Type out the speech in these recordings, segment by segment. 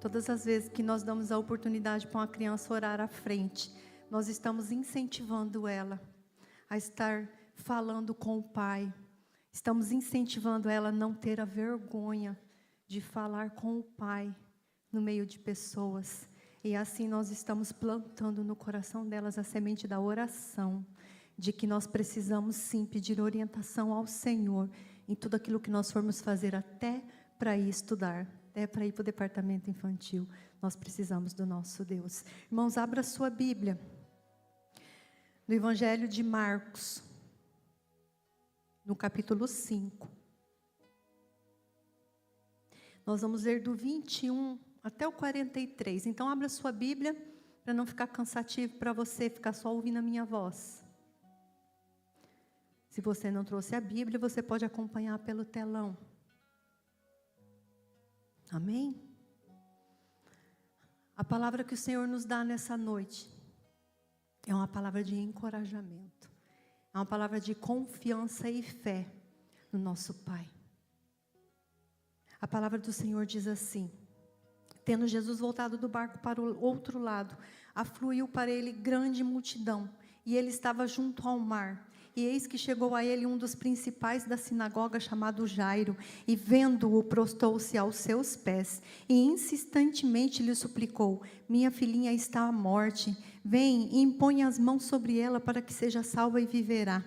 Todas as vezes que nós damos a oportunidade para uma criança orar à frente, nós estamos incentivando ela a estar falando com o Pai. Estamos incentivando ela a não ter a vergonha de falar com o Pai no meio de pessoas. E assim nós estamos plantando no coração delas a semente da oração, de que nós precisamos sim pedir orientação ao Senhor em tudo aquilo que nós formos fazer, até para ir estudar, até para ir para o departamento infantil. Nós precisamos do nosso Deus. Irmãos, abra a sua Bíblia no Evangelho de Marcos, no capítulo 5. Nós vamos ler do 21 até o 43. Então, abra a sua Bíblia, para não ficar cansativo para você ficar só ouvindo a minha voz. Se você não trouxe a Bíblia, você pode acompanhar pelo telão. Amém? A palavra que o Senhor nos dá nessa noite é uma palavra de encorajamento. É uma palavra de confiança e fé no nosso Pai. A palavra do Senhor diz assim: tendo Jesus voltado do barco para o outro lado, afluiu para ele grande multidão, e ele estava junto ao mar. E eis que chegou a ele um dos principais da sinagoga, chamado Jairo, e vendo-o, prostou-se aos seus pés, e insistentemente lhe suplicou: minha filhinha está à morte, vem e impõe as mãos sobre ela, para que seja salva e viverá.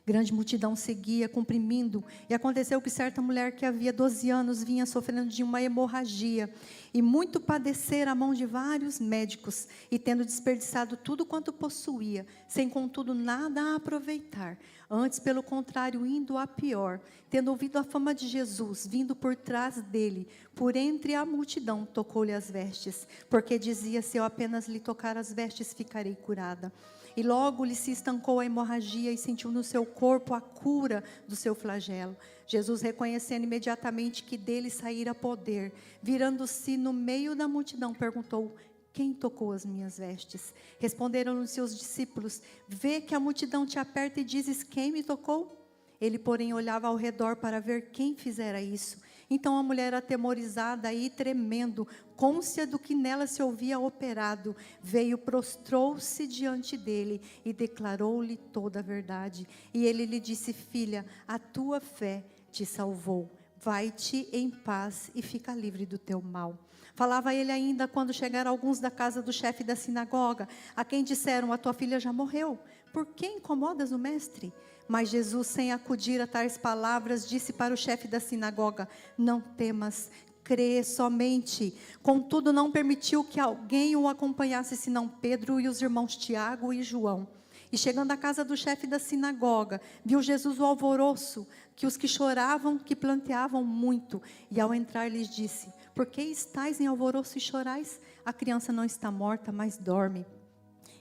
Grande multidão seguia, comprimindo, e aconteceu que certa mulher que havia 12 anos vinha sofrendo de uma hemorragia, e muito padecera à mão de vários médicos, e tendo desperdiçado tudo quanto possuía, sem contudo nada a aproveitar, antes pelo contrário indo a pior, tendo ouvido a fama de Jesus, vindo por trás dele, por entre a multidão, tocou-lhe as vestes, porque dizia: se eu apenas lhe tocar as vestes, ficarei curada. E logo lhe se estancou a hemorragia e sentiu no seu corpo a cura do seu flagelo. Jesus, reconhecendo imediatamente que dele saíra poder, virando-se no meio da multidão, perguntou: quem tocou as minhas vestes? Responderam-lhe seus discípulos: vê que a multidão te aperta e dizes: quem me tocou? Ele, porém, olhava ao redor para ver quem fizera isso. Então a mulher, atemorizada e tremendo, cônscia do que nela se ouvia operado, veio, prostrou-se diante dele e declarou-lhe toda a verdade. E ele lhe disse: filha, a tua fé te salvou. Vai-te em paz e fica livre do teu mal. Falava ele ainda quando chegaram alguns da casa do chefe da sinagoga, a quem disseram: a tua filha já morreu, por que incomodas o mestre? Mas Jesus, sem acudir a tais palavras, disse para o chefe da sinagoga: não temas, crê somente. Contudo, não permitiu que alguém o acompanhasse, senão Pedro e os irmãos Tiago e João. E chegando à casa do chefe da sinagoga, viu Jesus o alvoroço, que os que choravam, que planteavam muito. E ao entrar lhes disse: por que estáis em alvoroço e chorais? A criança não está morta, mas dorme.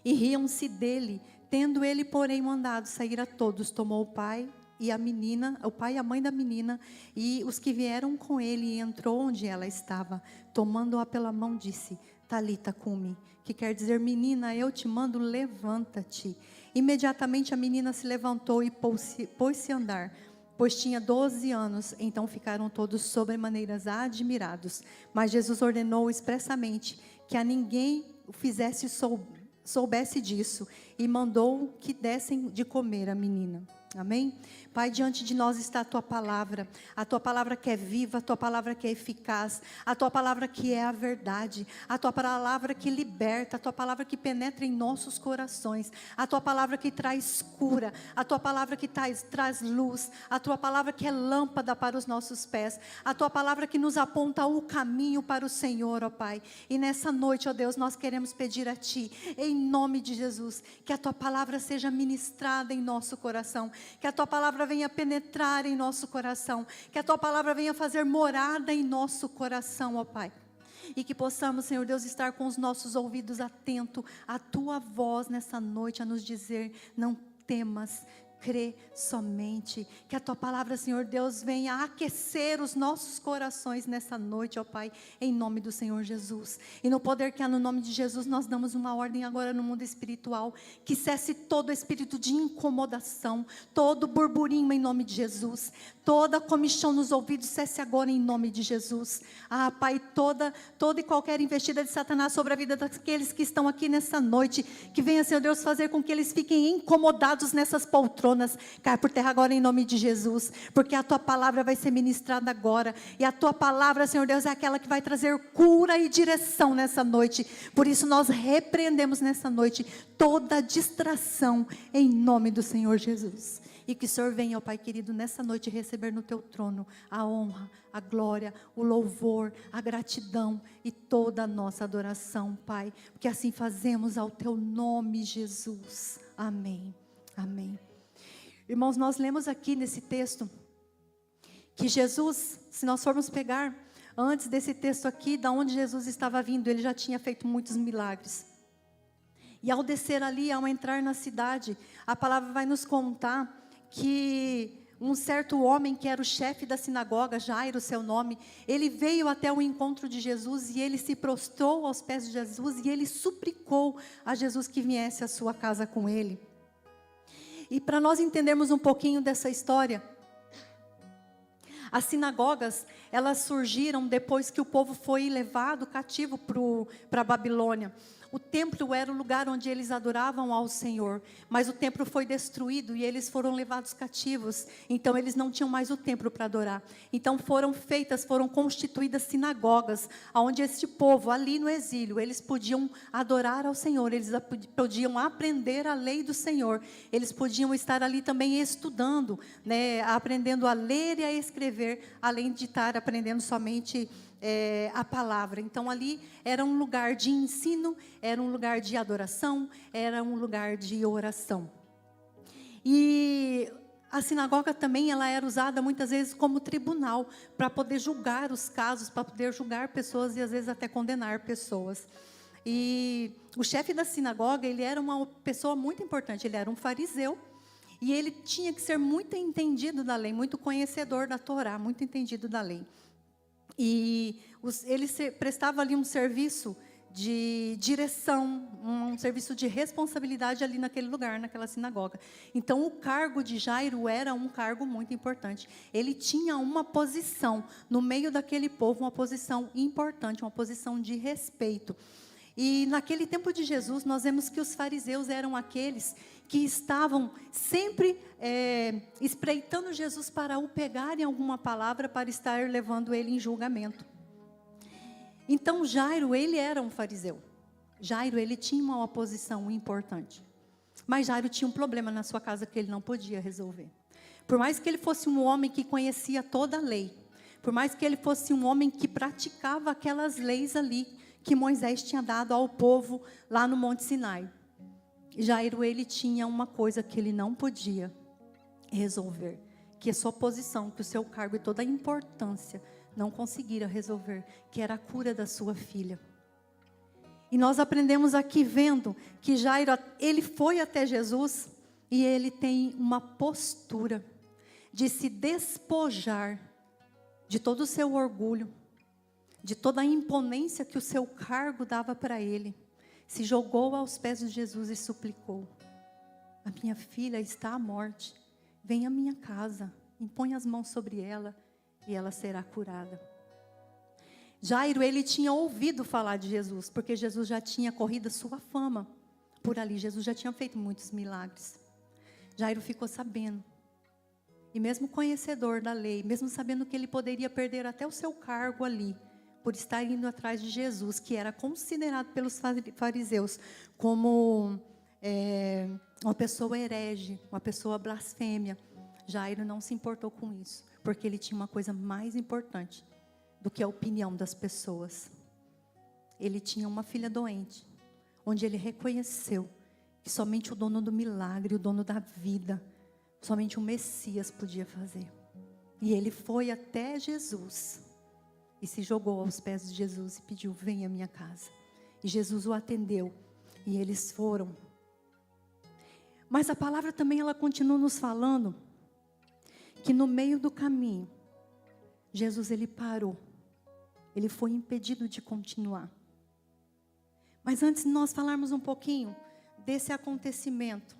E riam-se dele. Tendo ele, porém, mandado sair a todos, tomou o pai e a menina, o pai e a mãe da menina, e os que vieram com ele, e entrou onde ela estava. Tomando-a pela mão, disse: Talita cumi, que quer dizer: menina, eu te mando, levanta-te. Imediatamente a menina se levantou e pôs-se a andar, pois tinha 12 anos. Então ficaram todos sobremaneiras admirados. Mas Jesus ordenou expressamente que a ninguém o fizesse soubesse disso, e mandou que dessem de comer a menina. Amém? Pai, diante de nós está a tua palavra que é viva, a tua palavra que é eficaz, a tua palavra que é a verdade, a tua palavra que liberta, a tua palavra que penetra em nossos corações, a tua palavra que traz cura, a tua palavra que traz luz, a tua palavra que é lâmpada para os nossos pés, a tua palavra que nos aponta o caminho para o Senhor, ó Pai. E nessa noite, ó Deus, nós queremos pedir a Ti, em nome de Jesus, que a tua palavra seja ministrada em nosso coração, que a tua palavra venha penetrar em nosso coração, que a tua palavra venha fazer morada em nosso coração, ó Pai. E que possamos, Senhor Deus, estar com os nossos ouvidos atentos à tua voz nessa noite, a nos dizer: não temas, crê somente. Que a Tua palavra, Senhor Deus, venha aquecer os nossos corações nessa noite, ó Pai, em nome do Senhor Jesus. E no poder que há no nome de Jesus, nós damos uma ordem agora no mundo espiritual, que cesse todo espírito de incomodação, todo burburinho em nome de Jesus, toda comichão nos ouvidos, cesse agora em nome de Jesus. Ah, Pai, toda e qualquer investida de Satanás sobre a vida daqueles que estão aqui nessa noite, que venha, Senhor Deus, fazer com que eles fiquem incomodados nessas poltronas, cai por terra agora em nome de Jesus, porque a Tua palavra vai ser ministrada agora, e a Tua palavra, Senhor Deus, é aquela que vai trazer cura e direção nessa noite. Por isso nós repreendemos nessa noite toda distração em nome do Senhor Jesus. E que o Senhor venha, ó Pai querido, nessa noite receber no Teu trono a honra, a glória, o louvor, a gratidão e toda a nossa adoração, Pai. Porque assim fazemos ao Teu nome, Jesus. Amém. Amém. Irmãos, nós lemos aqui nesse texto que Jesus, se nós formos pegar antes desse texto aqui, da onde Jesus estava vindo, Ele já tinha feito muitos milagres. E ao descer ali, ao entrar na cidade, a palavra vai nos contar que um certo homem que era o chefe da sinagoga, Jairo, seu nome, ele veio até o encontro de Jesus e ele se prostrou aos pés de Jesus e ele suplicou a Jesus que viesse à sua casa com ele. E para nós entendermos um pouquinho dessa história, as sinagogas, elas surgiram depois que o povo foi levado cativo para a Babilônia. O templo era o lugar onde eles adoravam ao Senhor, mas o templo foi destruído e eles foram levados cativos, então eles não tinham mais o templo para adorar. Então foram constituídas sinagogas, onde este povo ali no exílio, eles podiam adorar ao Senhor, eles podiam aprender a lei do Senhor, eles podiam estar ali também estudando, né, aprendendo a ler e a escrever, além de estar aprendendo somente a palavra. Então ali era um lugar de ensino, era um lugar de adoração, era um lugar de oração. E a sinagoga também, ela era usada muitas vezes como tribunal, para poder julgar os casos, para poder julgar pessoas e às vezes até condenar pessoas. E o chefe da sinagoga, ele era uma pessoa muito importante, ele era um fariseu, e ele tinha que ser muito entendido da lei, muito conhecedor da Torá, muito entendido da lei. E ele prestava ali um serviço de direção, um serviço de responsabilidade ali naquele lugar, naquela sinagoga. Então, o cargo de Jairo era um cargo muito importante. Ele tinha uma posição no meio daquele povo, uma posição importante, uma posição de respeito. E naquele tempo de Jesus, nós vemos que os fariseus eram aqueles que estavam sempre espreitando Jesus para o pegar em alguma palavra, para estar levando ele em julgamento. Então Jairo, ele era um fariseu. Jairo, ele tinha uma posição importante. Mas Jairo tinha um problema na sua casa que ele não podia resolver. Por mais que ele fosse um homem que conhecia toda a lei, por mais que ele fosse um homem que praticava aquelas leis ali, que Moisés tinha dado ao povo lá no Monte Sinai, Jairo, ele tinha uma coisa que ele não podia resolver, que a sua posição, que o seu cargo e toda a importância não conseguiram resolver, que era a cura da sua filha. E nós aprendemos aqui vendo que Jairo, ele foi até Jesus e ele tem uma postura de se despojar de todo o seu orgulho, de toda a imponência que o seu cargo dava para ele. Se jogou aos pés de Jesus e suplicou: a minha filha está à morte, vem à minha casa, impõe as mãos sobre ela e ela será curada. Jairo, ele tinha ouvido falar de Jesus, porque Jesus já tinha corrido a sua fama por ali, Jesus já tinha feito muitos milagres. Jairo ficou sabendo, e mesmo conhecedor da lei, mesmo sabendo que ele poderia perder até o seu cargo ali, por estar indo atrás de Jesus, que era considerado pelos fariseus como uma pessoa herege, uma pessoa blasfêmia. Jairo não se importou com isso, porque ele tinha uma coisa mais importante do que a opinião das pessoas. Ele tinha uma filha doente, onde ele reconheceu que somente o dono do milagre, o dono da vida, somente o Messias podia fazer. E ele foi até Jesus e se jogou aos pés de Jesus e pediu: venha à minha casa. E Jesus o atendeu e eles foram. Mas a palavra também ela continua nos falando que no meio do caminho, Jesus ele parou. Ele foi impedido de continuar. Mas antes de nós falarmos um pouquinho desse acontecimento,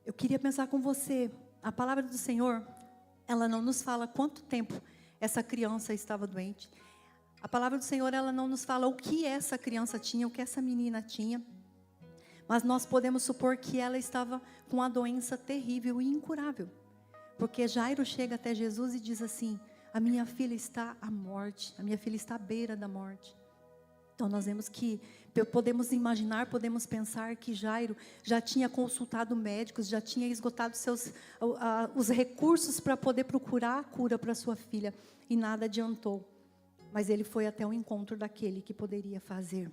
eu queria pensar com você, a palavra do Senhor, ela não nos fala quanto tempo essa criança estava doente. A palavra do Senhor, ela não nos fala o que essa criança tinha, o que essa menina tinha. Mas nós podemos supor que ela estava com uma doença terrível e incurável. Porque Jairo chega até Jesus e diz assim: a minha filha está à morte, a minha filha está à beira da morte. Então nós vemos que, podemos imaginar, podemos pensar que Jairo já tinha consultado médicos, já tinha esgotado os recursos para poder procurar a cura para sua filha. E nada adiantou. Mas ele foi até o encontro daquele que poderia fazer.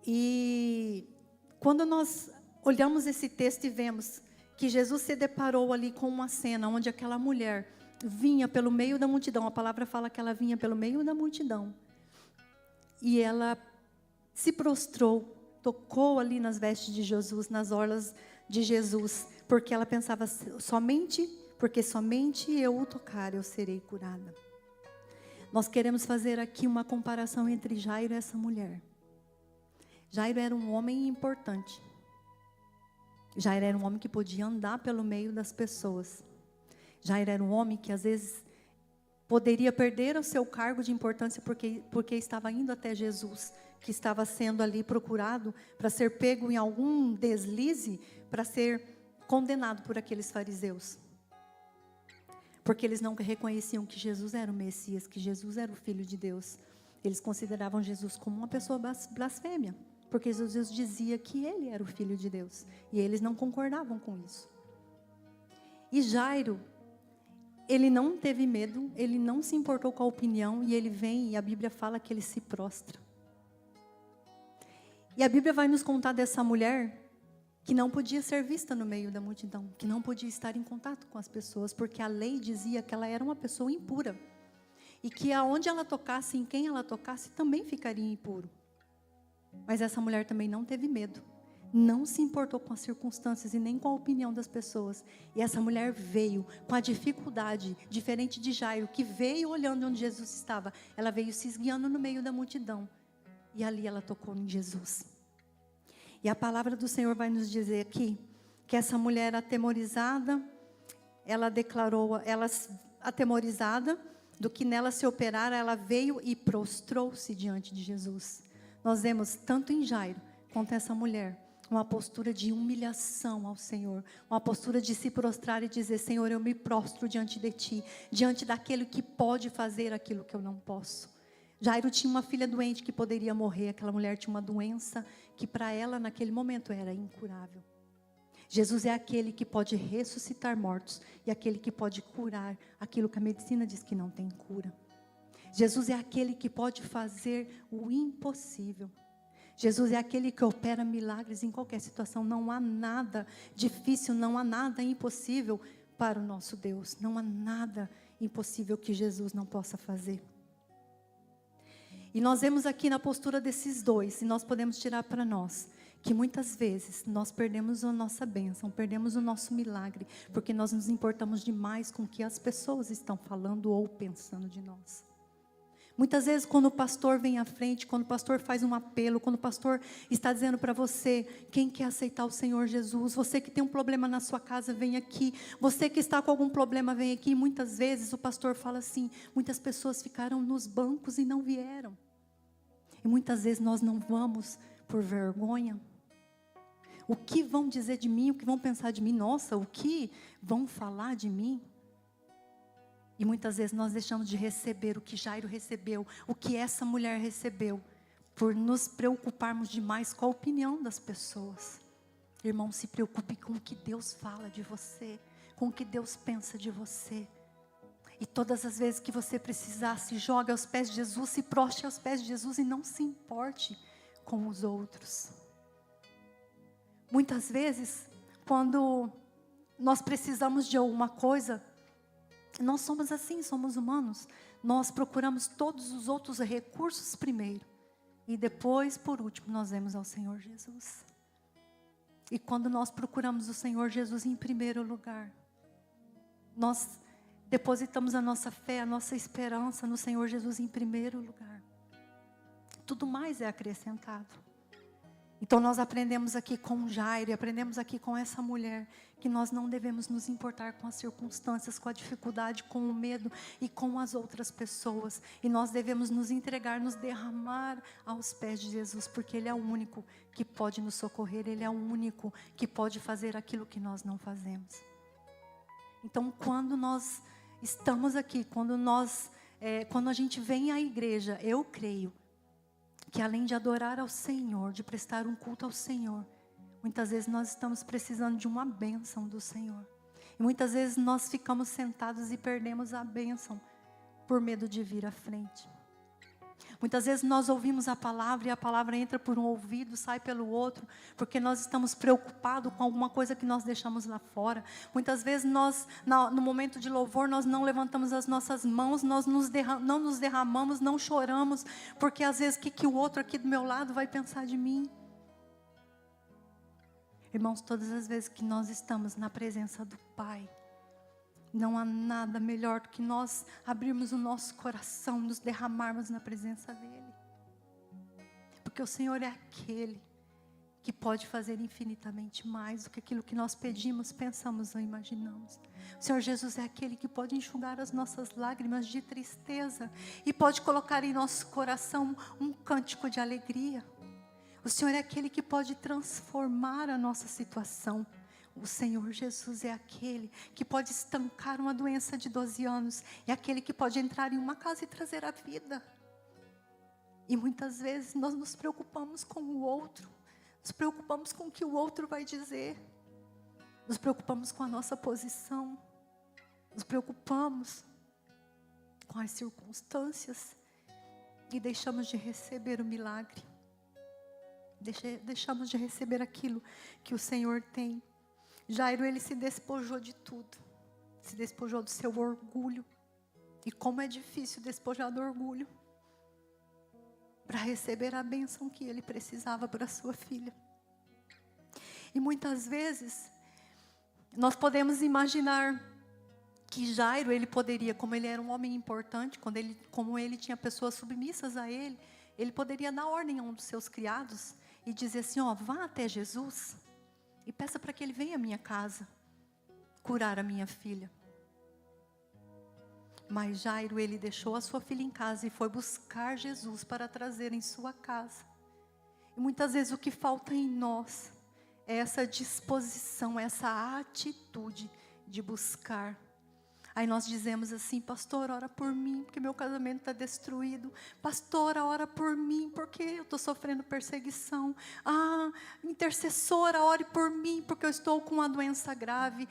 E quando nós olhamos esse texto e vemos que Jesus se deparou ali com uma cena onde aquela mulher vinha pelo meio da multidão. A palavra fala que ela vinha pelo meio da multidão. E ela se prostrou, tocou ali nas vestes de Jesus, nas orlas de Jesus, porque ela pensava porque somente eu o tocar, eu serei curada. Nós queremos fazer aqui uma comparação entre Jairo e essa mulher. Jairo era um homem importante. Jairo era um homem que podia andar pelo meio das pessoas. Jairo era um homem que às vezes poderia perder o seu cargo de importância porque estava indo até Jesus, que estava sendo ali procurado para ser pego em algum deslize, para ser condenado por aqueles fariseus. Porque eles não reconheciam que Jesus era o Messias, que Jesus era o Filho de Deus. Eles consideravam Jesus como uma pessoa blasfêmia, porque Jesus dizia que ele era o Filho de Deus. E eles não concordavam com isso. E Jairo, ele não teve medo, ele não se importou com a opinião, e ele vem, e a Bíblia fala que ele se prostra. E a Bíblia vai nos contar dessa mulher que não podia ser vista no meio da multidão, que não podia estar em contato com as pessoas, porque a lei dizia que ela era uma pessoa impura. E que aonde ela tocasse, em quem ela tocasse, também ficaria impuro. Mas essa mulher também não teve medo. Não se importou com as circunstâncias e nem com a opinião das pessoas. E essa mulher veio com a dificuldade, diferente de Jairo, que veio olhando onde Jesus estava. Ela veio se esguiando no meio da multidão. E ali ela tocou em Jesus. E a palavra do Senhor vai nos dizer aqui, que essa mulher atemorizada, ela declarou, atemorizada do que nela se operara, ela veio e prostrou-se diante de Jesus. Nós vemos tanto em Jairo, quanto essa mulher, uma postura de humilhação ao Senhor, uma postura de se prostrar e dizer: Senhor, eu me prostro diante de Ti, diante daquele que pode fazer aquilo que eu não posso. Jairo tinha uma filha doente que poderia morrer, aquela mulher tinha uma doença que para ela naquele momento era incurável. Jesus é aquele que pode ressuscitar mortos e aquele que pode curar aquilo que a medicina diz que não tem cura. Jesus é aquele que pode fazer o impossível. Jesus é aquele que opera milagres em qualquer situação. Não há nada difícil, não há nada impossível para o nosso Deus. Não há nada impossível que Jesus não possa fazer. E nós vemos aqui na postura desses dois, e nós podemos tirar para nós, que muitas vezes nós perdemos a nossa bênção, perdemos o nosso milagre, porque nós nos importamos demais com o que as pessoas estão falando ou pensando de nós. Muitas vezes quando o pastor vem à frente, quando o pastor faz um apelo, quando o pastor está dizendo para você, quem quer aceitar o Senhor Jesus, você que tem um problema na sua casa, vem aqui, você que está com algum problema, vem aqui. Muitas vezes o pastor fala assim, muitas pessoas ficaram nos bancos e não vieram. E muitas vezes nós não vamos por vergonha. O que vão dizer de mim, o que vão pensar de mim, nossa, o que vão falar de mim? E muitas vezes nós deixamos de receber o que Jairo recebeu, o que essa mulher recebeu, por nos preocuparmos demais com a opinião das pessoas. Irmão, se preocupe com o que Deus fala de você, com o que Deus pensa de você. E todas as vezes que você precisar, se jogue aos pés de Jesus, se prostre aos pés de Jesus e não se importe com os outros. Muitas vezes, quando nós precisamos de alguma coisa, Nós somos assim, somos humanos. Nós procuramos todos os outros recursos primeiro. E depois, por último, nós vemos ao Senhor Jesus. E quando nós procuramos o Senhor Jesus em primeiro lugar, nós depositamos a nossa fé, a nossa esperança no Senhor Jesus em primeiro lugar. Tudo mais é acrescentado. Então nós aprendemos aqui com Jairo, e aprendemos aqui com essa mulher, que nós não devemos nos importar com as circunstâncias, com a dificuldade, com o medo e com as outras pessoas. E nós devemos nos entregar, nos derramar aos pés de Jesus, porque Ele é o único que pode nos socorrer, Ele é o único que pode fazer aquilo que nós não fazemos. Então quando nós estamos aqui, quando a gente vem à igreja, eu creio que além de adorar ao Senhor, de prestar um culto ao Senhor, muitas vezes nós estamos precisando de uma bênção do Senhor. E muitas vezes nós ficamos sentados e perdemos a bênção por medo de vir à frente. Muitas vezes nós ouvimos a palavra e a palavra entra por um ouvido, sai pelo outro, porque nós estamos preocupados com alguma coisa que nós deixamos lá fora. Muitas vezes nós, no momento de louvor, nós não levantamos as nossas mãos, nós não nos derramamos, não choramos, porque às vezes o que o outro aqui do meu lado vai pensar de mim? Irmãos, todas as vezes que nós estamos na presença do Pai, não há nada melhor do que nós abrirmos o nosso coração, nos derramarmos na presença dEle. Porque o Senhor é aquele que pode fazer infinitamente mais do que aquilo que nós pedimos, pensamos ou imaginamos. O Senhor Jesus é aquele que pode enxugar as nossas lágrimas de tristeza e pode colocar em nosso coração um cântico de alegria. O Senhor é aquele que pode transformar a nossa situação. O Senhor Jesus é aquele que pode estancar uma doença de 12 anos. É aquele que pode entrar em uma casa e trazer a vida. E muitas vezes nós nos preocupamos com o outro. Nos preocupamos com o que o outro vai dizer. Nos preocupamos com a nossa posição. Nos preocupamos com as circunstâncias. E deixamos de receber o milagre. Deixamos de receber aquilo que o Senhor tem. Jairo, ele se despojou de tudo. Se despojou do seu orgulho. E como é difícil despojar do orgulho para receber a bênção que ele precisava para sua filha. E muitas vezes nós podemos imaginar que Jairo, ele poderia, como ele era um homem importante, como ele tinha pessoas submissas a ele, ele poderia dar ordem a um dos seus criados e dizer assim, vá até Jesus e peça para que ele venha à minha casa curar a minha filha. Mas Jairo, ele deixou a sua filha em casa e foi buscar Jesus para trazer em sua casa. E muitas vezes o que falta em nós é essa disposição, essa atitude de buscar. Aí nós dizemos assim, pastor, ora por mim, porque meu casamento está destruído. Pastora, ora por mim, porque eu estou sofrendo perseguição. Intercessora, ore por mim, porque eu estou com uma doença grave.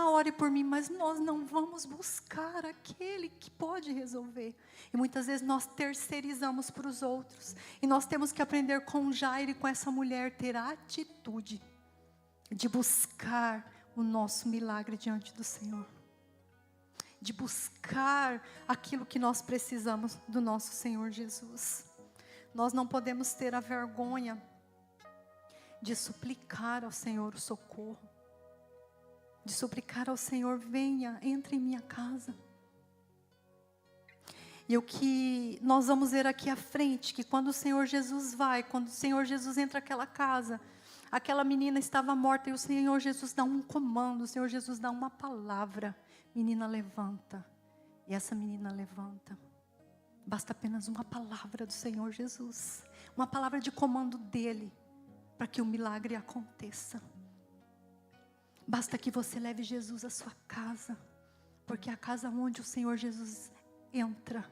Ore por mim, mas nós não vamos buscar aquele que pode resolver. E muitas vezes nós terceirizamos para os outros. E nós temos que aprender com Jairo e com essa mulher, ter a atitude de buscar o nosso milagre diante do Senhor. De buscar aquilo que nós precisamos do nosso Senhor Jesus. Nós não podemos ter a vergonha de suplicar ao Senhor o socorro. De suplicar ao Senhor, venha, entre em minha casa. E o que nós vamos ver aqui à frente, que quando o Senhor Jesus vai, quando o Senhor Jesus entra naquela casa, aquela menina estava morta e o Senhor Jesus dá um comando, o Senhor Jesus dá uma palavra. Menina, levanta. E essa menina levanta. Basta apenas uma palavra do Senhor Jesus. Uma palavra de comando dEle. Para que o milagre aconteça. Basta que você leve Jesus à sua casa. Porque é a casa onde o Senhor Jesus entra.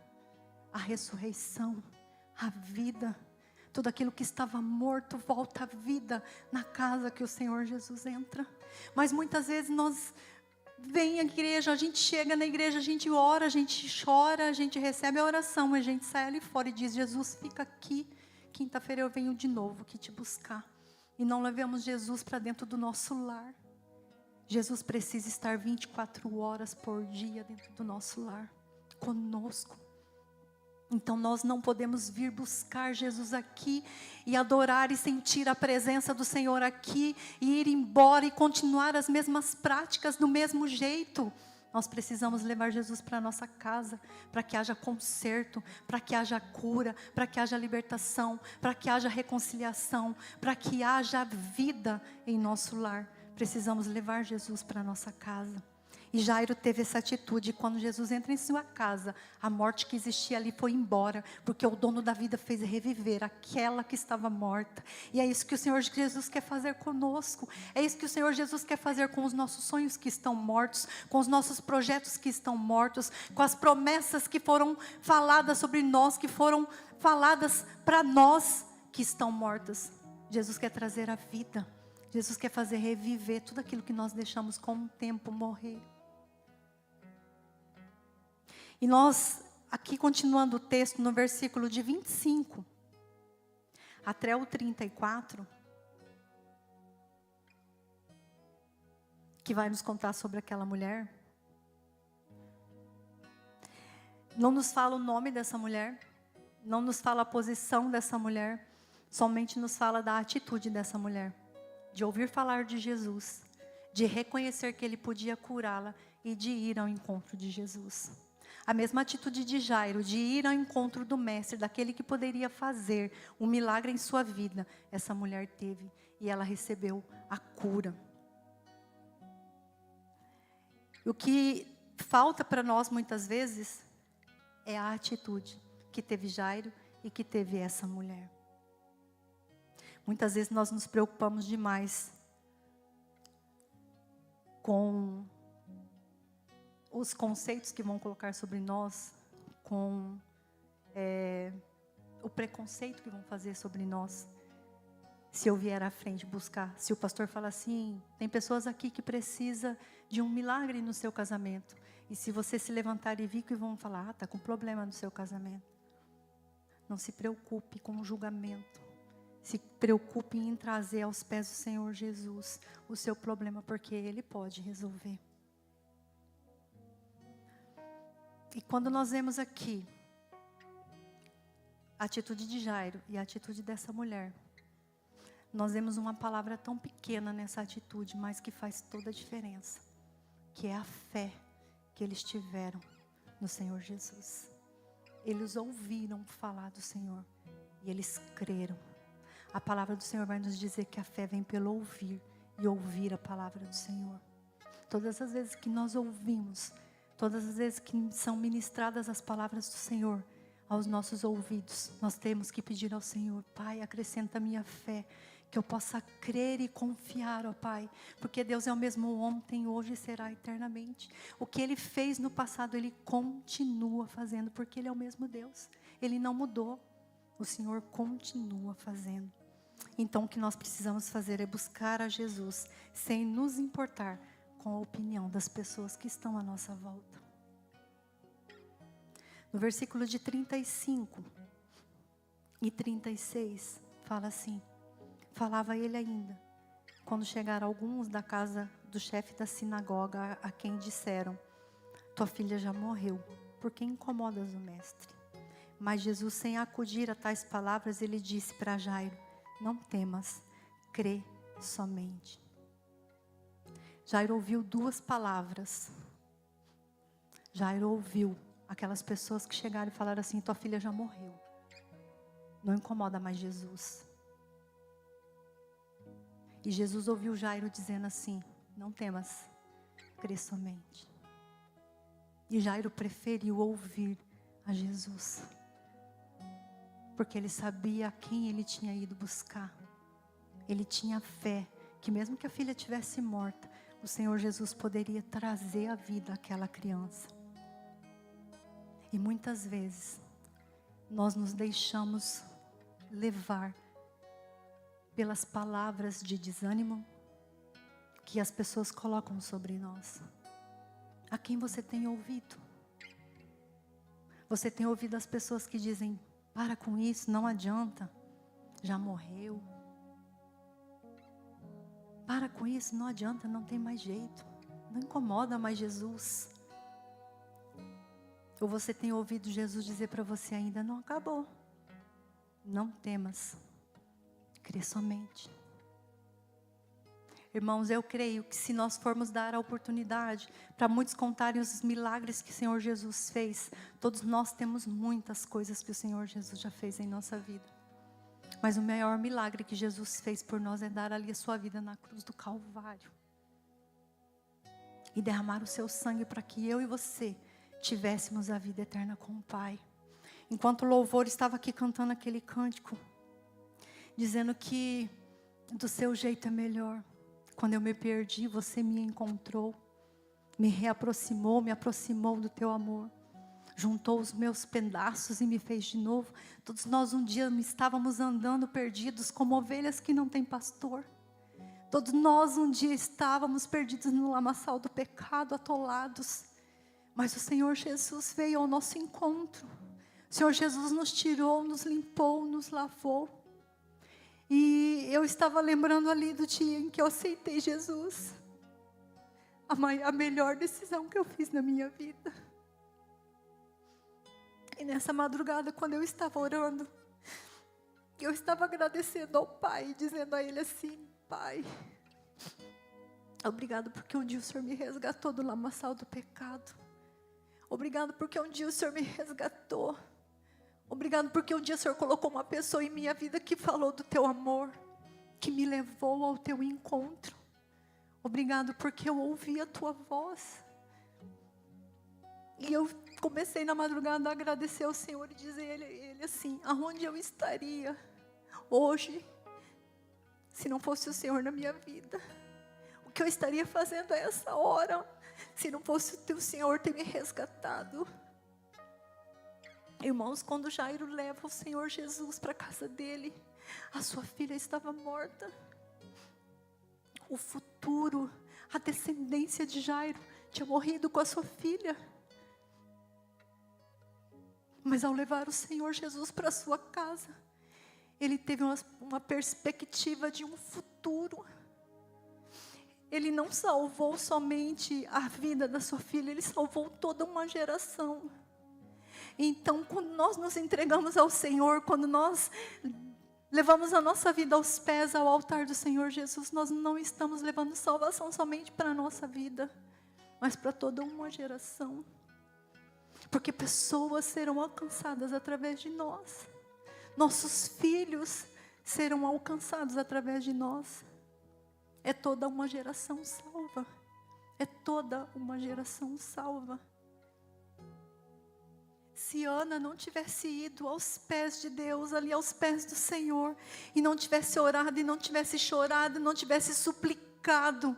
A ressurreição. A vida. Tudo aquilo que estava morto volta à vida. Na casa que o Senhor Jesus entra. Mas muitas vezes nós... Vem à igreja, a gente chega na igreja, a gente ora, a gente chora, a gente recebe a oração, a gente sai ali fora e diz, Jesus, fica aqui, quinta-feira eu venho de novo aqui te buscar. E não levamos Jesus para dentro do nosso lar. Jesus precisa estar 24 horas por dia dentro do nosso lar, conosco. Então nós não podemos vir buscar Jesus aqui e adorar e sentir a presença do Senhor aqui e ir embora e continuar as mesmas práticas do mesmo jeito. Nós precisamos levar Jesus para a nossa casa, para que haja conserto, para que haja cura, para que haja libertação, para que haja reconciliação, para que haja vida em nosso lar. Precisamos levar Jesus para a nossa casa. E Jairo teve essa atitude. Quando Jesus entra em sua casa, a morte que existia ali foi embora, porque o dono da vida fez reviver aquela que estava morta. E é isso que o Senhor Jesus quer fazer conosco. É isso que o Senhor Jesus quer fazer com os nossos sonhos que estão mortos, com os nossos projetos que estão mortos, com as promessas que foram faladas sobre nós, que foram faladas para nós que estão mortas. Jesus quer trazer a vida. Jesus quer fazer reviver tudo aquilo que nós deixamos com o tempo morrer. E nós, aqui continuando o texto, no versículo de 25 até o 34, que vai nos contar sobre aquela mulher. Não nos fala o nome dessa mulher, não nos fala a posição dessa mulher, somente nos fala da atitude dessa mulher. De ouvir falar de Jesus, de reconhecer que Ele podia curá-la e de ir ao encontro de Jesus. A mesma atitude de Jairo, de ir ao encontro do mestre, daquele que poderia fazer um milagre em sua vida, essa mulher teve e ela recebeu a cura. O que falta para nós muitas vezes é a atitude que teve Jairo e que teve essa mulher. Muitas vezes nós nos preocupamos demais com os conceitos que vão colocar sobre nós, com o preconceito que vão fazer sobre nós. Se eu vier à frente buscar, se o pastor fala assim, tem pessoas aqui que precisam de um milagre no seu casamento. E se você se levantar e vir que vão falar, está com problema no seu casamento. Não se preocupe com o julgamento. Se preocupe em trazer aos pés do Senhor Jesus o seu problema, porque Ele pode resolver. E quando nós vemos aqui a atitude de Jairo e a atitude dessa mulher, nós vemos uma palavra tão pequena nessa atitude, mas que faz toda a diferença, que é a fé que eles tiveram no Senhor Jesus. Eles ouviram falar do Senhor e eles creram. A palavra do Senhor vai nos dizer que a fé vem pelo ouvir e ouvir a palavra do Senhor. Todas as vezes que nós ouvimos, todas as vezes que são ministradas as palavras do Senhor aos nossos ouvidos, nós temos que pedir ao Senhor: Pai, acrescenta a minha fé, que eu possa crer e confiar, ó Pai, porque Deus é o mesmo ontem, hoje e será eternamente. O que Ele fez no passado, Ele continua fazendo, porque Ele é o mesmo Deus. Ele não mudou, o Senhor continua fazendo. Então o que nós precisamos fazer é buscar a Jesus, sem nos importar com a opinião das pessoas que estão à nossa volta. No versículo de 35 e 36, fala assim: falava ele ainda, quando chegaram alguns da casa do chefe da sinagoga, a quem disseram: tua filha já morreu, por que incomodas o mestre? Mas Jesus, sem acudir a tais palavras, ele disse para Jairo: não temas, crê somente. Jairo ouviu duas palavras. Jairo ouviu aquelas pessoas que chegaram e falaram assim: tua filha já morreu, não incomoda mais Jesus. E Jesus ouviu Jairo dizendo assim: não temas, crê somente. E Jairo preferiu ouvir a Jesus, porque ele sabia a quem ele tinha ido buscar. Ele tinha fé que mesmo que a filha tivesse morta, o Senhor Jesus poderia trazer a vida àquela criança. E muitas vezes nós nos deixamos levar pelas palavras de desânimo que as pessoas colocam sobre nós. A quem você tem ouvido? Você tem ouvido as pessoas que dizem: para com isso, não adianta, já morreu. Para com isso, não adianta, não tem mais jeito. Não incomoda mais Jesus. Ou você tem ouvido Jesus dizer para você ainda, não acabou. Não temas, crê somente. Irmãos, eu creio que se nós formos dar a oportunidade para muitos contarem os milagres que o Senhor Jesus fez, todos nós temos muitas coisas que o Senhor Jesus já fez em nossa vida. Mas o maior milagre que Jesus fez por nós é dar ali a sua vida na cruz do Calvário. E derramar o seu sangue para que eu e você tivéssemos a vida eterna com o Pai. Enquanto o louvor estava aqui cantando aquele cântico, dizendo que do seu jeito é melhor. Quando eu me perdi, você me encontrou, me reaproximou, me aproximou do teu amor. Juntou os meus pedaços e me fez de novo. Todos nós um dia estávamos andando perdidos como ovelhas que não têm pastor. Todos nós um dia estávamos perdidos no lamaçal do pecado, atolados. Mas o Senhor Jesus veio ao nosso encontro. O Senhor Jesus nos tirou, nos limpou, nos lavou. E eu estava lembrando ali do dia em que eu aceitei Jesus. A melhor decisão que eu fiz na minha vida. E nessa madrugada, quando eu estava orando, eu estava agradecendo ao Pai, dizendo a Ele assim, Pai, obrigado porque um dia o Senhor me resgatou do lamaçal do pecado. Obrigado porque um dia o Senhor me resgatou. Obrigado porque um dia o Senhor colocou uma pessoa em minha vida que falou do teu amor, que me levou ao teu encontro. Obrigado porque eu ouvi a tua voz. E eu comecei na madrugada a agradecer ao Senhor e dizer a Ele assim, aonde eu estaria hoje, se não fosse o Senhor na minha vida? O que eu estaria fazendo a essa hora, se não fosse o teu Senhor ter me resgatado? Irmãos, quando Jairo leva o Senhor Jesus para a casa dele, a sua filha estava morta. O futuro, a descendência de Jairo tinha morrido com a sua filha. Mas ao levar o Senhor Jesus para a sua casa, ele teve uma perspectiva de um futuro. Ele não salvou somente a vida da sua filha, ele salvou toda uma geração. Então, quando nós nos entregamos ao Senhor, quando nós levamos a nossa vida aos pés, ao altar do Senhor Jesus, nós não estamos levando salvação somente para a nossa vida, mas para toda uma geração. Porque pessoas serão alcançadas através de nós. Nossos filhos serão alcançados através de nós. É toda uma geração salva. É toda uma geração salva. Se Ana não tivesse ido aos pés de Deus, ali aos pés do Senhor, e não tivesse orado, e não tivesse chorado, não tivesse suplicado,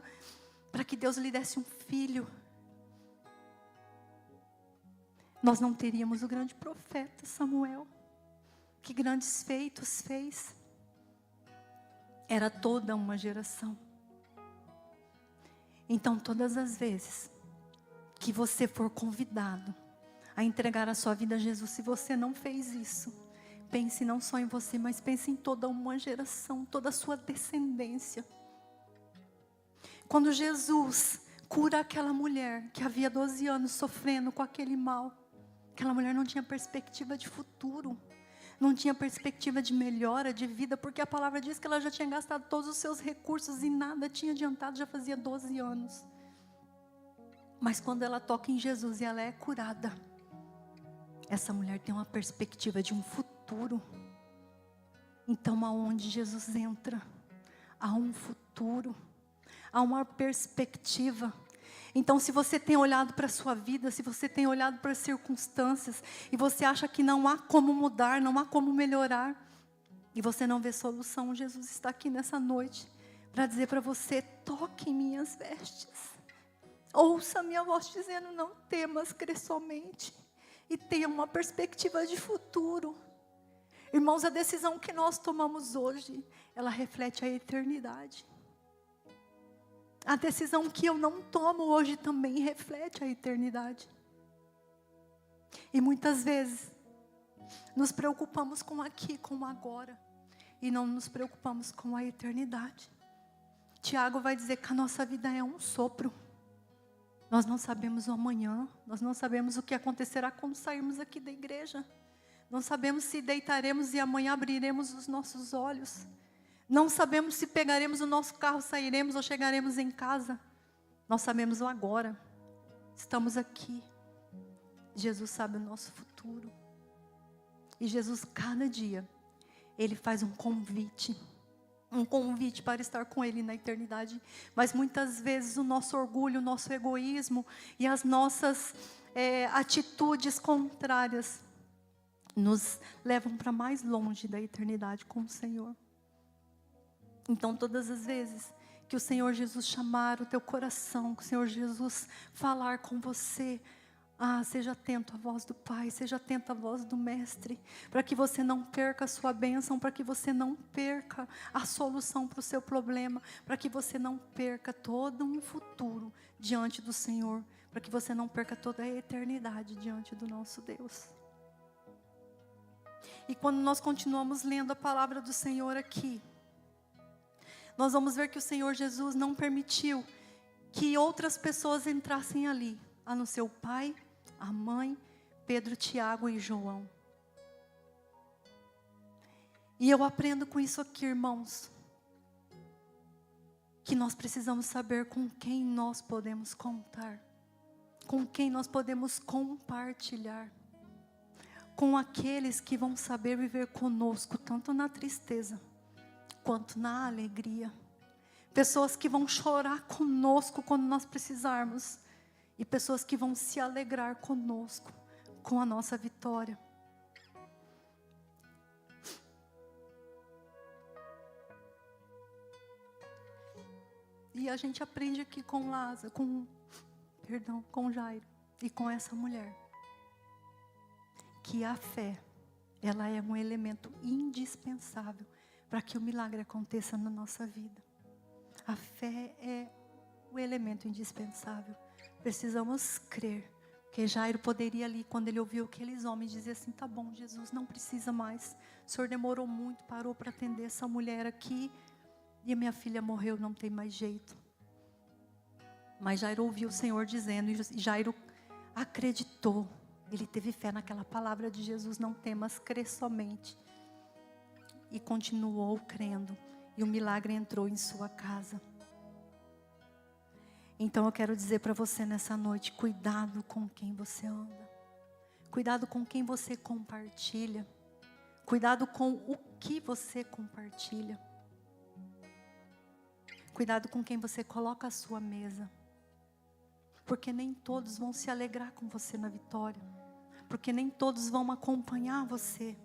para que Deus lhe desse um filho, nós não teríamos o grande profeta Samuel, que grandes feitos fez. Era toda uma geração. Então, todas as vezes que você for convidado a entregar a sua vida a Jesus, se você não fez isso, pense não só em você, mas pense em toda uma geração, toda a sua descendência. Quando Jesus cura aquela mulher que havia 12 anos sofrendo com aquele mal, aquela mulher não tinha perspectiva de futuro, não tinha perspectiva de melhora de vida, porque a palavra diz que ela já tinha gastado todos os seus recursos e nada tinha adiantado, já fazia 12 anos. Mas quando ela toca em Jesus e ela é curada, essa mulher tem uma perspectiva de um futuro. Então, aonde Jesus entra, há um futuro, há uma perspectiva. Então, se você tem olhado para a sua vida, se você tem olhado para as circunstâncias, e você acha que não há como mudar, não há como melhorar, e você não vê solução, Jesus está aqui nessa noite para dizer para você, toque em minhas vestes. Ouça a minha voz dizendo, não temas, crê somente. E tenha uma perspectiva de futuro. Irmãos, a decisão que nós tomamos hoje, ela reflete a eternidade. A decisão que eu não tomo hoje também reflete a eternidade. E muitas vezes, nos preocupamos com aqui, com o agora. E não nos preocupamos com a eternidade. Tiago vai dizer que a nossa vida é um sopro. Nós não sabemos o amanhã, nós não sabemos o que acontecerá quando sairmos aqui da igreja. Não sabemos se deitaremos e amanhã abriremos os nossos olhos. Não sabemos se pegaremos o nosso carro, sairemos ou chegaremos em casa. Nós sabemos o agora. Estamos aqui. Jesus sabe o nosso futuro. E Jesus, cada dia, Ele faz um convite para estar com Ele na eternidade. Mas muitas vezes o nosso orgulho, o nosso egoísmo e as nossas atitudes contrárias nos levam para mais longe da eternidade com o Senhor. Então, todas as vezes que o Senhor Jesus chamar o teu coração, que o Senhor Jesus falar com você, seja atento à voz do Pai, seja atento à voz do Mestre, para que você não perca a sua bênção, para que você não perca a solução para o seu problema, para que você não perca todo um futuro diante do Senhor, para que você não perca toda a eternidade diante do nosso Deus. E quando nós continuamos lendo a palavra do Senhor aqui, nós vamos ver que o Senhor Jesus não permitiu que outras pessoas entrassem ali, a não ser o pai, a mãe, Pedro, Tiago e João. E eu aprendo com isso aqui, irmãos, que nós precisamos saber com quem nós podemos contar, com quem nós podemos compartilhar, com aqueles que vão saber viver conosco, tanto na tristeza, quanto na alegria. Pessoas que vão chorar conosco quando nós precisarmos. E pessoas que vão se alegrar conosco, com a nossa vitória. E a gente aprende aqui com Lázaro, com Jairo e com essa mulher, que a fé, ela é um elemento indispensável para que o milagre aconteça na nossa vida. A fé é o elemento indispensável. Precisamos crer. Porque Jairo poderia ali, quando ele ouviu aqueles homens, dizer assim: tá bom, Jesus, não precisa mais. O Senhor demorou muito, parou para atender essa mulher aqui. E a minha filha morreu, não tem mais jeito. Mas Jairo ouviu o Senhor dizendo, e Jairo acreditou. Ele teve fé naquela palavra de Jesus: não temas, crê somente. E continuou crendo. E o milagre entrou em sua casa. Então eu quero dizer para você nessa noite: cuidado com quem você anda. Cuidado com quem você compartilha. Cuidado com o que você compartilha. Cuidado com quem você coloca à sua mesa. Porque nem todos vão se alegrar com você na vitória. Porque nem todos vão acompanhar você.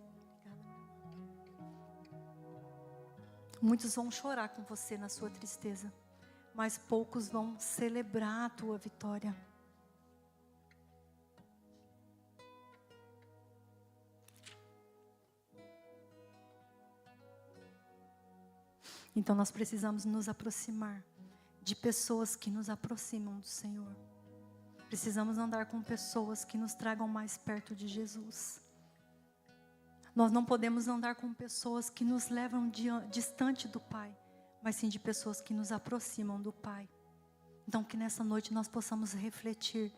Muitos vão chorar com você na sua tristeza. Mas poucos vão celebrar a tua vitória. Então nós precisamos nos aproximar de pessoas que nos aproximam do Senhor. Precisamos andar com pessoas que nos tragam mais perto de Jesus. Nós não podemos andar com pessoas que nos levam distante do Pai, mas sim de pessoas que nos aproximam do Pai. Então que nessa noite nós possamos refletir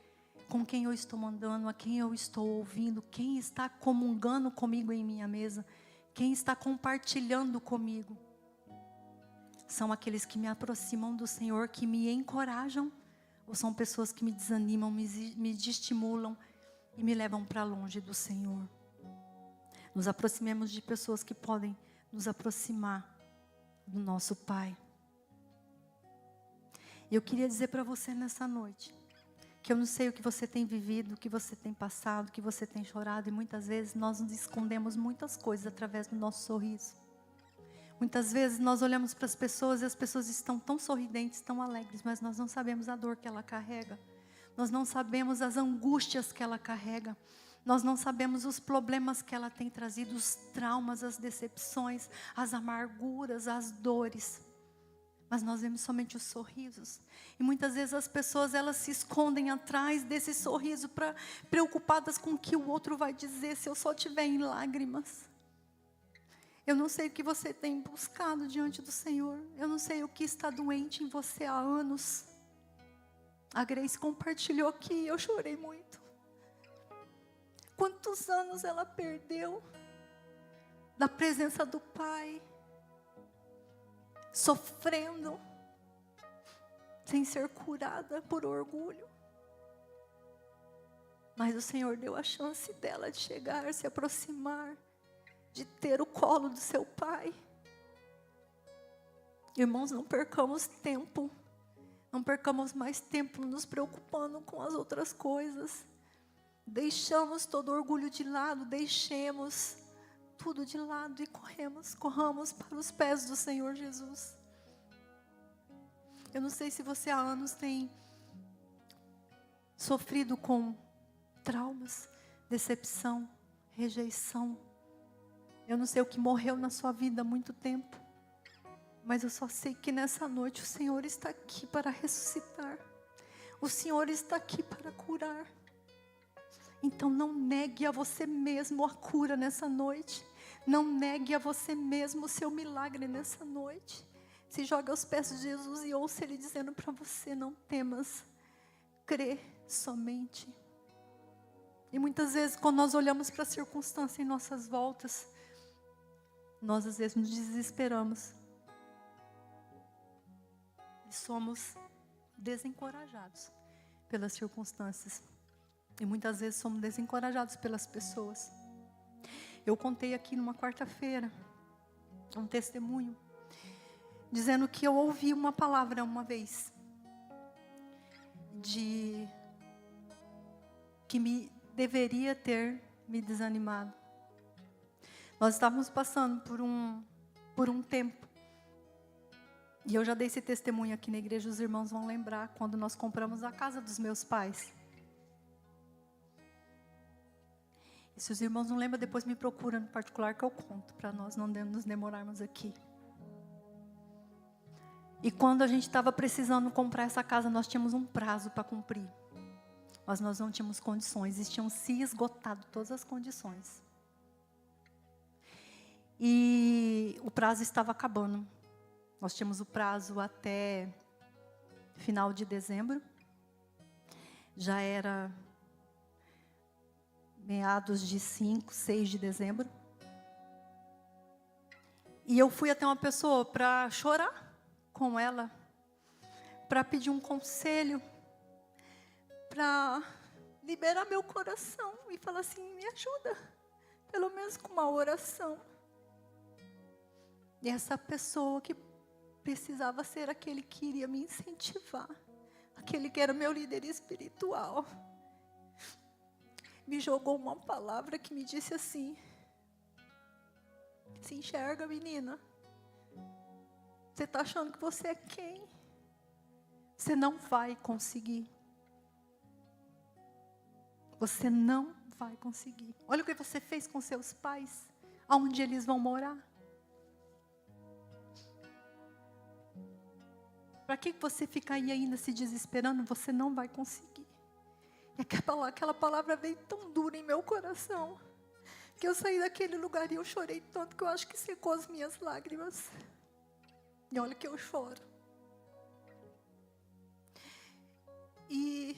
com quem eu estou andando, a quem eu estou ouvindo, quem está comungando comigo em minha mesa, quem está compartilhando comigo. São aqueles que me aproximam do Senhor, que me encorajam, ou são pessoas que me desanimam, me desestimulam e me levam para longe do Senhor. Nos aproximemos de pessoas que podem nos aproximar do nosso Pai. E eu queria dizer para você nessa noite, que eu não sei o que você tem vivido, o que você tem passado, o que você tem chorado, e muitas vezes nós nos escondemos muitas coisas através do nosso sorriso. Muitas vezes nós olhamos para as pessoas e as pessoas estão tão sorridentes, tão alegres, mas nós não sabemos a dor que ela carrega. Nós não sabemos as angústias que ela carrega. Nós não sabemos os problemas que ela tem trazido, os traumas, as decepções, as amarguras, as dores. Mas nós vemos somente os sorrisos. E muitas vezes as pessoas, elas se escondem atrás desse sorriso, preocupadas com o que o outro vai dizer se eu só estiver em lágrimas. Eu não sei o que você tem buscado diante do Senhor. Eu não sei o que está doente em você há anos. A Grace compartilhou aqui e eu chorei muito. Quantos anos ela perdeu da presença do Pai, sofrendo, sem ser curada por orgulho. Mas o Senhor deu a chance dela de chegar, se aproximar, de ter o colo do seu Pai. Irmãos, não percamos tempo. Não percamos mais tempo nos preocupando com as outras coisas. Deixamos todo orgulho de lado, deixemos tudo de lado e corramos para os pés do Senhor Jesus. Eu não sei se você há anos tem sofrido com traumas, decepção, rejeição. Eu não sei o que morreu na sua vida há muito tempo. Mas eu só sei que nessa noite o Senhor está aqui para ressuscitar. O Senhor está aqui para curar. Então não negue a você mesmo a cura nessa noite. Não negue a você mesmo o seu milagre nessa noite. Se jogue aos pés de Jesus e ouça Ele dizendo para você: não temas, crê somente. E muitas vezes quando nós olhamos para a circunstância em nossas voltas, nós às vezes nos desesperamos. E somos desencorajados pelas circunstâncias. E muitas vezes somos desencorajados pelas pessoas. Eu contei aqui numa quarta-feira um testemunho, dizendo que eu ouvi uma palavra uma vez, que deveria ter me desanimado. Nós estávamos passando por um tempo. E eu já dei esse testemunho aqui na igreja, os irmãos vão lembrar, quando nós compramos a casa dos meus pais. E se os irmãos não lembram, depois me procuram no particular que eu conto, para nós não nos demorarmos aqui. E quando a gente estava precisando comprar essa casa, nós tínhamos um prazo para cumprir. Mas nós não tínhamos condições, tinham se esgotado todas as condições. E o prazo estava acabando. Nós tínhamos o prazo até final de dezembro. Já era meados de 5, 6 de dezembro. E eu fui até uma pessoa para chorar com ela, para pedir um conselho, para liberar meu coração e falar assim: me ajuda, pelo menos com uma oração. E essa pessoa que precisava ser aquele que iria me incentivar, aquele que era meu líder espiritual, me jogou uma palavra que me disse assim: se enxerga, menina. Você está achando que você é quem? Você não vai conseguir. Você não vai conseguir. Olha o que você fez com seus pais, aonde eles vão morar. Para que você fica aí ainda se desesperando? Você não vai conseguir. E aquela palavra veio tão dura em meu coração, que eu saí daquele lugar e eu chorei tanto que eu acho que secou as minhas lágrimas. E olha que eu choro. E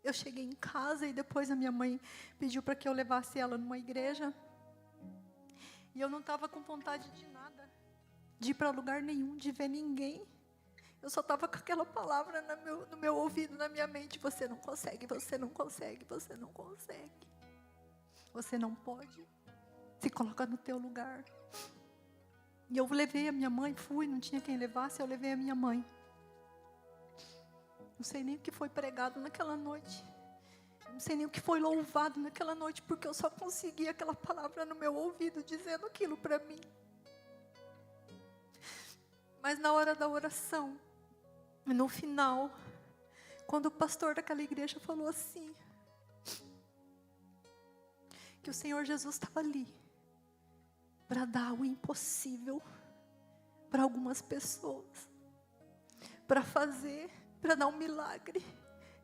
eu cheguei em casa e depois a minha mãe pediu para que eu levasse ela numa igreja. E eu não estava com vontade de nada, de ir para lugar nenhum, de ver ninguém. Eu só estava com aquela palavra no meu ouvido, na minha mente: você não consegue, você não consegue, você não consegue. Você não pode. Se coloca no teu lugar. E eu levei a minha mãe, não tinha quem levasse, eu levei a minha mãe. Não sei nem o que foi pregado naquela noite. Não sei nem o que foi louvado naquela noite, porque eu só consegui aquela palavra no meu ouvido, dizendo aquilo para mim. Mas na hora da oração, no final, quando o pastor daquela igreja falou assim, que o Senhor Jesus estava ali para dar o impossível para algumas pessoas, para dar um milagre.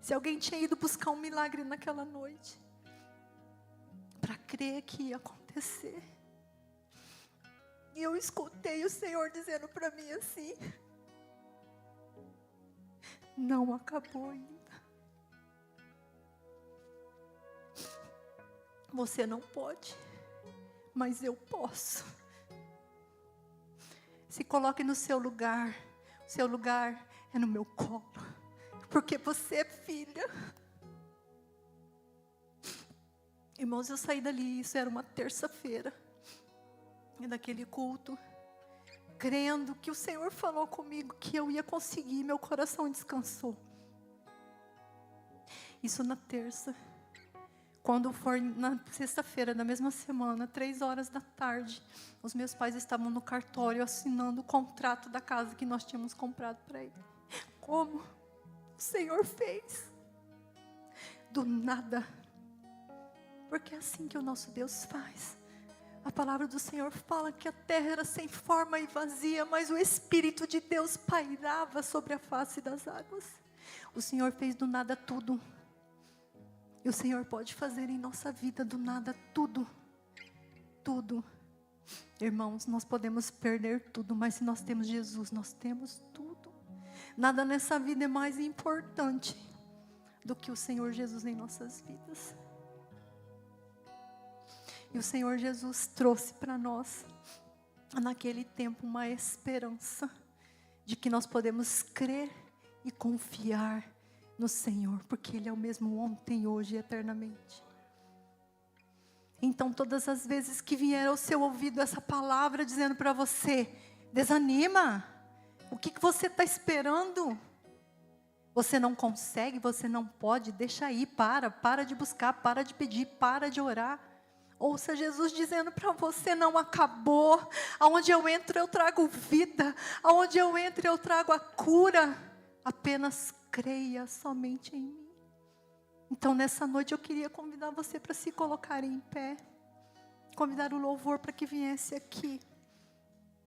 Se alguém tinha ido buscar um milagre naquela noite, para crer que ia acontecer. E eu escutei o Senhor dizendo para mim assim: não acabou ainda. Você não pode, mas eu posso. Se coloque no seu lugar. O seu lugar é no meu colo. Porque você é filha. Irmãos, eu saí dali, isso era uma terça-feira. E daquele culto, crendo que o Senhor falou comigo que eu ia conseguir, meu coração descansou. Isso na terça. Quando for na sexta-feira, na mesma semana, 3h, os meus pais estavam no cartório assinando o contrato da casa que nós tínhamos comprado para ele. Como o Senhor fez? Do nada. Porque é assim que o nosso Deus faz. A palavra do Senhor fala que a terra era sem forma e vazia, mas o Espírito de Deus pairava sobre a face das águas. O Senhor fez do nada tudo. E o Senhor pode fazer em nossa vida do nada tudo. Tudo. Irmãos, nós podemos perder tudo, mas se nós temos Jesus, nós temos tudo. Nada nessa vida é mais importante do que o Senhor Jesus em nossas vidas. E o Senhor Jesus trouxe para nós, naquele tempo, uma esperança de que nós podemos crer e confiar no Senhor, porque Ele é o mesmo ontem, hoje e eternamente. Então, todas as vezes que vier ao seu ouvido essa palavra dizendo para você: desanima, o que você está esperando? Você não consegue, você não pode, deixa aí, para de buscar, para de pedir, para de orar. Ouça Jesus dizendo para você: não acabou. Aonde eu entro eu trago vida, aonde eu entro eu trago a cura. Apenas creia somente em mim. Então nessa noite eu queria convidar você para se colocar em pé. Convidar o louvor para que viesse aqui.